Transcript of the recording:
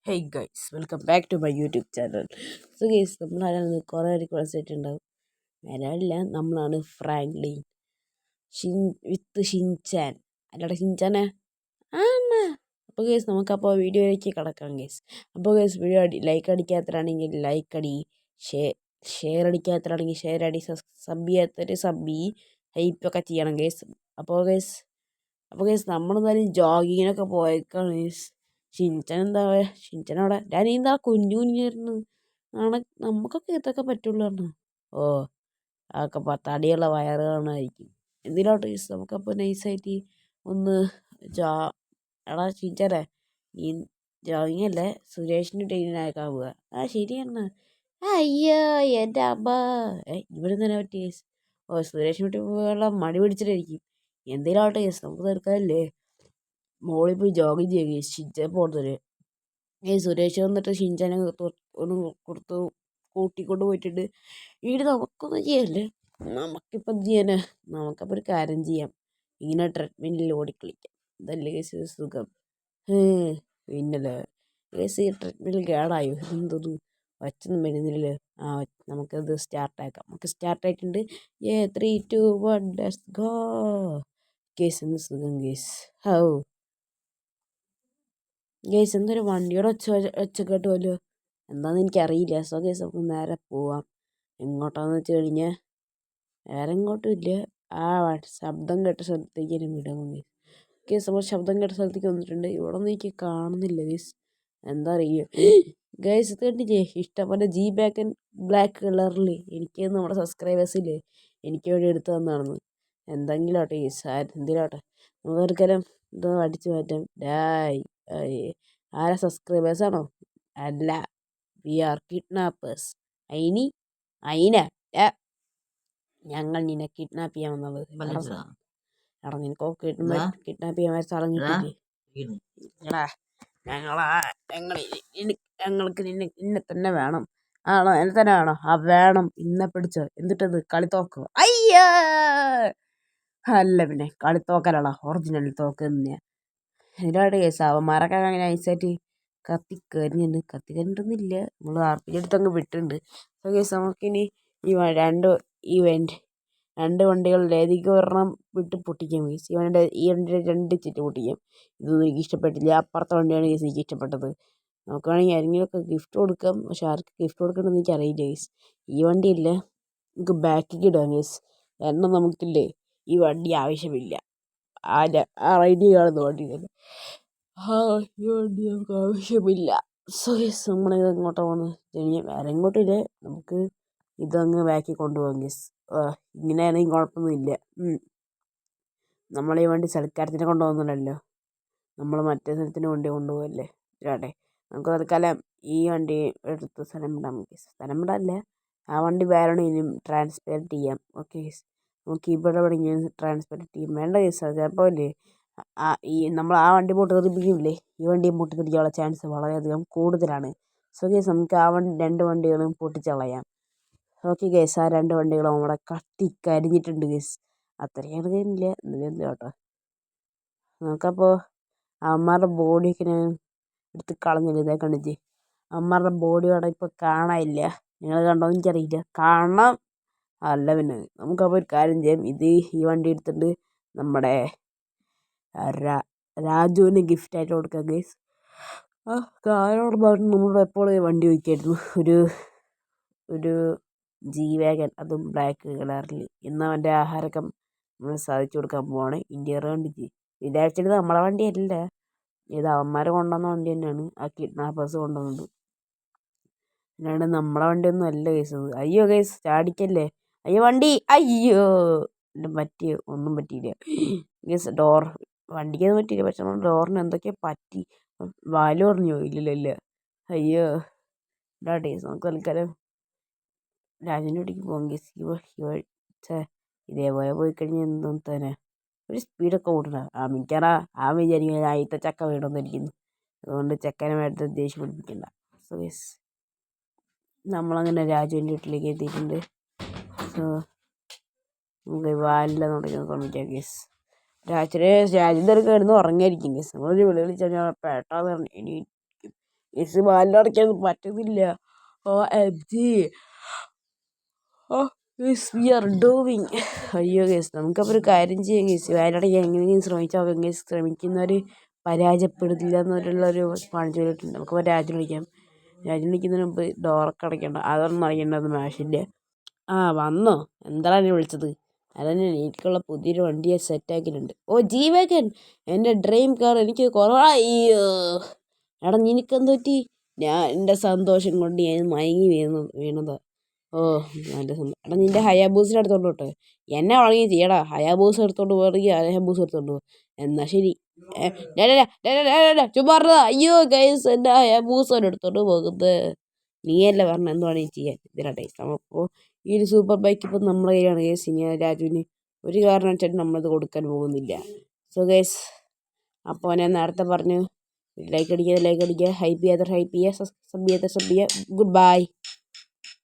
Hey guys, welcome back to my YouTube channel. So guys, നമ്മളാണ് കുറേ request ആയിട്ടുണ്ടാവും. ഞാനല്ല, നമ്മളാണ് ഫ്രാങ്ക്ലിൻ വിത്ത് ഷിൻചാൻ. അല്ലാടെ ഷിൻചാനെ ആണ്. അപ്പോൾ ഗൈസ്, നമുക്കപ്പോൾ വീഡിയോയിലേക്ക് കിടക്കാം ഗൈസ്. അപ്പോൾ ഗൈസ്, വീഡിയോ ലൈക്ക് അടിക്കാത്തതാണെങ്കിൽ ലൈക്ക് അടി, ഷെയർ അടിക്കാത്തതാണെങ്കിൽ ഷെയർ അടി, സബ് ചെയ്യാത്തൊരു സബ് ഹൈപ്പൊക്കെ ചെയ്യണം ഗൈസ്. അപ്പോൾ ഗൈസ് നമ്മളെന്തായാലും ജോഗിങ്ങിനൊക്കെ പോയേക്കാണ് ഗൈസ്. ഷിൻചാൻ എന്താ ഷിൻചാൻ അവിടെ ഞാനീന്താ കുഞ്ഞു കുഞ്ഞായിരുന്നു. നമുക്കൊക്കെ ഇതൊക്കെ പറ്റുള്ളൂ പറഞ്ഞു. ഓ അതൊക്കെ തടിയുള്ള വയറുകളായിരിക്കും. എന്തിനോട്ട് ഗൈസ്, നമുക്കപ്പോൾ നൈസായിട്ട് ഒന്ന് എടാ ഷിൻചാനെ, നീ ജോഗിങ് അല്ലേ സുരേഷിൻ്റെ ട്രെയിനിനായേക്കാൻ പോവുക. ശരിയാണ്. അയ്യോ എൻ്റെ അമ്മ, ഇവിടെ തന്നെ പറ്റി ഗൈസ്. സുരേഷിന് വിട്ട് പോയുള്ള മടി പിടിച്ചിട്ടായിരിക്കും. എന്തിനാവട്ടെ ഗൈസ്, നമുക്ക് തീർക്കാനല്ലേ. മോളിൽ പോയി ജോഗിങ് ചെയ്യുക ഗൈസ്. ഷിൻചാൻ പോകുന്നത് സുരേഷ് വന്നിട്ട് ഷിൻചാനെ ഒന്ന് കൊടുത്ത് കൂട്ടിക്കൊണ്ട് പോയിട്ടുണ്ട്. വീട് നമുക്കൊന്നും ചെയ്യല്ലേ. നമുക്കിപ്പം ചെയ്യാനാ, നമുക്കപ്പോൾ ഒരു കാര്യം ചെയ്യാം. ഇങ്ങനെ ട്രെഡ്മില്ലിൽ ഓടിക്കളിക്കാം. ഇതല്ലേ കേസ് സുഖം. പിന്നല്ലേ കേസ്, ഈ ട്രെഡ്മിൽ കേടായോ എന്തോന്നു വച്ചൊന്നും വരുന്നില്ലല്ലോ. നമുക്കത് സ്റ്റാർട്ടാക്കാം. നമുക്ക് സ്റ്റാർട്ടായിട്ടുണ്ട്. 3, 2, 1 ലെറ്റ്സ് ഗോ. കേസ് എന്ത് സുഖം കേസ്. ഗൈസ്, എന്തൊരു വണ്ടിയുടെ ഒച്ച കേട്ടുമല്ലോ. എന്താണെന്ന് എനിക്കറിയില്ല. സോ ഗൈസ്, നമുക്ക് നേരെ പോവാം. എങ്ങോട്ടാന്ന് വെച്ച് കഴിഞ്ഞാൽ വേറെ എങ്ങോട്ടും ഇല്ല. ശബ്ദം കേട്ട സ്ഥലത്തേക്ക് തന്നെ വിടാം ഗൈസ്. ഗൈസ്, നമ്മൾ ശബ്ദം കേട്ട സ്ഥലത്തേക്ക് വന്നിട്ടുണ്ട്. ഇവിടെ ഒന്നും എനിക്ക് കാണുന്നില്ല ഗൈസ്. എന്താ അറിയുക ഗൈസ്, ഇത് കണ്ടില്ലേ ഇഷ്ടംപോലെ ബ്ലാക്ക് കളറിൽ എനിക്ക് നമ്മുടെ സബ്സ്ക്രൈബേഴ്സില്ലേ എനിക്ക് വേണ്ടി എടുത്തു തന്നാണെന്ന്. എന്തെങ്കിലും ആട്ടെ ഗൈസ്, എന്തിനാട്ടെ നമുക്ക് ഒരിക്കലും ഇത് അടിച്ചു മാറ്റാം. ആരാ സബ്സ്ക്രൈബേഴ്സാണോ? അല്ല, വി ആർ കിഡ്നാപ്പേഴ്സ്. ഞങ്ങൾ നിന്നെ കിഡ്നാപ്പ് ചെയ്യാൻ വന്നത്. എടാ, നിനക്കോ കിഡ്നാപ്പ് ചെയ്യാൻ സ്ഥലം കിട്ടിയില്ലേ? ഞങ്ങൾക്ക് നിന്നെ തന്നെ വേണം. ആണോ? എന്നെ തന്നെ വേണോ? വേണം. ഇന്നെ പിടിച്ചോ. എന്നിട്ടത് കളിത്തോക്കോ? അയ്യോ, അല്ല പിന്നെ കളിത്തോക്കലടാ, ഒറിജിനൽ തോക്ക് തന്നെയാ. ഇതിനായിട്ട് കേസ് അവന്മാരൊക്കെ അങ്ങനെ നൈസായിട്ട് കത്തിക്കരിഞ്ഞിട്ടൊന്നുമില്ല. നമ്മൾ ആർപ്പിൻ്റെ അടുത്തങ്ങ് വിട്ടിട്ടുണ്ട്. സോ കേസ്, നമുക്കിനി രണ്ട് വണ്ടികളിൽ ഏതെങ്കിലും ഒരെണ്ണം വിട്ട് പൊട്ടിക്കാം കേസ്. ഈ വണ്ടിയുടെ 2 ചിറ്റ് പൊട്ടിക്കാം. ഇതൊന്നും എനിക്ക് ഇഷ്ടപ്പെട്ടില്ല. അപ്പുറത്തെ വണ്ടിയാണ് കേസ് എനിക്ക് ഇഷ്ടപ്പെട്ടത്. നമുക്ക് വേണമെങ്കിൽ ആരെങ്കിലുമൊക്കെ ഗിഫ്റ്റ് കൊടുക്കാം. പക്ഷെ ആർക്ക് ഗിഫ്റ്റ് കൊടുക്കണമെന്ന് എനിക്ക് അറിയില്ല കേസ്. ഈ വണ്ടിയില്ല, നമുക്ക് ബാക്കിലേക്ക് ഇടാം കേസ്. കാരണം നമുക്കില്ലേ ഈ വണ്ടി ആവശ്യമില്ല. ആ റൈഡിൽ കാണുന്ന വണ്ടി തന്നെ ഈ വണ്ടി നമുക്ക് ആവശ്യമില്ല. സോ യെസ്, നമ്മളിത് എങ്ങോട്ടാണ് പോകുന്നത് വേറെ എങ്ങോട്ടും ഇല്ല. നമുക്ക് ഇതങ്ങ് ബാക്കി കൊണ്ടുപോകാം ഗസ്. ഇങ്ങനെയാണെങ്കിൽ കുഴപ്പമൊന്നുമില്ല. നമ്മളീ വണ്ടി സൽക്കാരത്തിനെ കൊണ്ടുപോകുന്നില്ലല്ലോ, നമ്മൾ മറ്റേ സ്ഥലത്തിന് വണ്ടി കൊണ്ടുപോകല്ലേ. ഇതാട്ടെ, നമുക്ക് തൽക്കാലം ഈ വണ്ടി എടുത്ത് സ്ഥലം വിടാം ഗസ്. സ്ഥലം വിടാനല്ല, ആ വണ്ടി വേറെ എവിടെയെങ്കിലും ട്രാൻസ്പെറൻറ്റ് ചെയ്യാം. ഓക്കെ ഗസ്, നമുക്ക് ഇവിടെ എവിടെയെങ്കിലും ട്രാൻസ്പെറൻറ്റ് ചെയ്യാം. വേണ്ട ഗസ്, അത് ചിലപ്പോൾ ഇല്ലേ നമ്മൾ ആ വണ്ടി പൊട്ടിത്തെറിപ്പിക്കില്ലേ, ഈ വണ്ടിയും പൊട്ടിത്തെറിക്കാനുള്ള ചാൻസ് വളരെയധികം കൂടുതലാണ്. സോ ഗേസ്, നമുക്ക് ആ 2 വണ്ടികളും പൊട്ടിച്ച് കളയാം. ഓക്കെ ഗേസ്, ആ 2 വണ്ടികളും അവിടെ കത്തിക്കരിഞ്ഞിട്ടുണ്ട് ഗേസ്. അത്രയും അറിയില്ല, എന്തിനാ കേട്ടോ. നമുക്കപ്പോൾ അമ്മമാരുടെ ബോഡിയൊക്കെ ഞാൻ എടുത്ത് കളഞ്ഞില്ല. ഇതേ കണ്ടിച്ച് അമ്മമാരുടെ ബോഡി അവിടെ ഇപ്പോൾ കാണാനില്ല. നിങ്ങൾ കണ്ടോ എനിക്കറിയില്ല. കാണാം അല്ല പിന്നെ. നമുക്കപ്പോൾ ഒരു കാര്യം ചെയ്യാം. ഈ വണ്ടി എടുത്തിട്ട് നമ്മുടെ രാജുവിന് ഗിഫ്റ്റായിട്ട് കൊടുക്കാം ഗൈസ്. കാരോട് പറഞ്ഞ് നമ്മളോട് എപ്പോൾ വണ്ടി വയ്ക്കായിരുന്നു, ഒരു G-Wagon, അതും ബ്ലാക്ക് കളറിൽ. ഇന്ന് അവൻ്റെ ആഹാരമൊക്കെ നമ്മൾ സാധിച്ചു കൊടുക്കാൻ പോവാണ്. ഇന്ത്യയുടെ വണ്ടിക്ക് വിചാരിച്ചിട്ട് നമ്മളെ വണ്ടിയല്ല, ഇത് അവന്മാർ കൊണ്ടുവന്ന വണ്ടി തന്നെയാണ്. ആ കിഡ്നാപ്പേഴ്സ് കൊണ്ടുവന്നത് അല്ലാണ്ട് നമ്മളെ വണ്ടിയൊന്നും അല്ല കേസ്. അയ്യോ കേസ്, ചാടിക്കല്ലേ. അയ്യോ വണ്ടി, അയ്യോ ഒന്നും പറ്റിയില്ല കേസ്. വണ്ടിക്കൊന്നും പറ്റിയില്ല, പക്ഷെ നമ്മൾ ഡോറിന് എന്തൊക്കെയോ പറ്റി. വാല് പറഞ്ഞു ഇല്ല. അയ്യോ ഡേസ്, നമുക്ക് തൽക്കാലം രാജുവിൻ്റെ വീട്ടിലേക്ക് പോകാം കേസ്. ഇതേപോലെ പോയി കഴിഞ്ഞാൽ എന്തോ തന്നെ ഒരു സ്പീഡൊക്കെ കൂട്ടണം. മിക്കറാ വിചാരിക്കുന്നത് ആദ്യത്തെ ചക്ക വീടൊന്നിരിക്കുന്നു, അതുകൊണ്ട് ചെക്കനുമായിട്ട് ദേഷ്യം പിടിപ്പിക്കണ്ട. സോ കേസ്, നമ്മളങ്ങനെ രാജുവിൻ്റെ വീട്ടിലേക്ക് എത്തിയിട്ടുണ്ട്. സോ നമുക്ക് വാലില്ല തുടങ്ങി തോന്നിക്കാം കേസ്. രാജുവിൻ്റെ കിടന്ന് ഉറങ്ങിയായിരിക്കും കേസ്. നമ്മളൊരു വിളി വിളിച്ച് കഴിഞ്ഞാൽ പേട്ടാന്ന് പറഞ്ഞു എണീക്കും. ഗൈസ് വാലടയ്ക്കാനൊന്നും പറ്റുന്നില്ല. OMG. We are doing. അയ്യോ ഗൈസ് നമുക്കപ്പോൾ ഒരു കാര്യം ചെയ്യാം ഗൈസ്. വാലടയ്ക്കാൻ എങ്ങനെയെങ്കിലും ശ്രമിച്ചാൽ നോക്കാം ഗൈസ്. ശ്രമിക്കുന്നവർ പരാജയപ്പെടുത്തില്ല എന്നുള്ളൊരു കാണിച്ചിട്ടുണ്ട്. നമുക്ക് രാജ്യം വിളിക്കാം. രാജ്യം വിളിക്കുന്നതിന് മുമ്പ് ഡോറൊക്കെ അടയ്ക്കേണ്ട. അതൊന്നും അറിയേണ്ടത് മാഷിൻ്റെ. വന്നോ? എന്താണ് എന്നെ വിളിച്ചത്? അതന്നെ എനിക്കുള്ള പുതിയൊരു വണ്ടിയെ സെറ്റാക്കിയിട്ടുണ്ട്. G-Wagon, എൻ്റെ ഡ്രീം കാർ. എനിക്ക് അയ്യോ എടാ നിനക്കെന്ത് പറ്റി? എൻ്റെ സന്തോഷം കൊണ്ട് ഞാൻ മയങ്ങി വീണതാ. നല്ല സന്തോഷം. എടാ നിൻ്റെ ഹയാബൂസിനെ എടുത്തോണ്ട് പോട്ടെ. എന്നെ വഴങ്ങി ചെയ്യടാ. ഹയാബൂസ എടുത്തോണ്ട് പോകണമെങ്കിൽ ഹയാബൂസ എടുത്തോണ്ട് പോകും. എന്നാ ശരി. ചുമ്മാ അയ്യോ ഗൈസ് എൻ്റെ ഹയാബൂസ എടുത്തോണ്ട് പോകുന്നത്. നീയല്ലേ പറഞ്ഞ എന്തുവാണ് ചെയ്യാൻ. ഇതിനാട്ടെ അപ്പോൾ ഈ ഒരു സൂപ്പർ ബൈക്ക് ഇപ്പം നമ്മുടെ കയ്യിലാണ് ഗൈസ്. ഇനി രാജുവിന് ഒരു കാരണം വെച്ചാൽ നമ്മളത് കൊടുക്കാൻ പോകുന്നില്ല. സോ ഗൈസ് അപ്പോൾ ഞാൻ നേരത്തെ പറഞ്ഞു ലൈക്ക് അടിക്കുക, ഹൈപ്പ് ചെയ്യാത്ത ഹൈപ്പ് ചെയ്യുക, സബ് ചെയ്യാത്ത സബ് ചെയ്യുക. Good bye.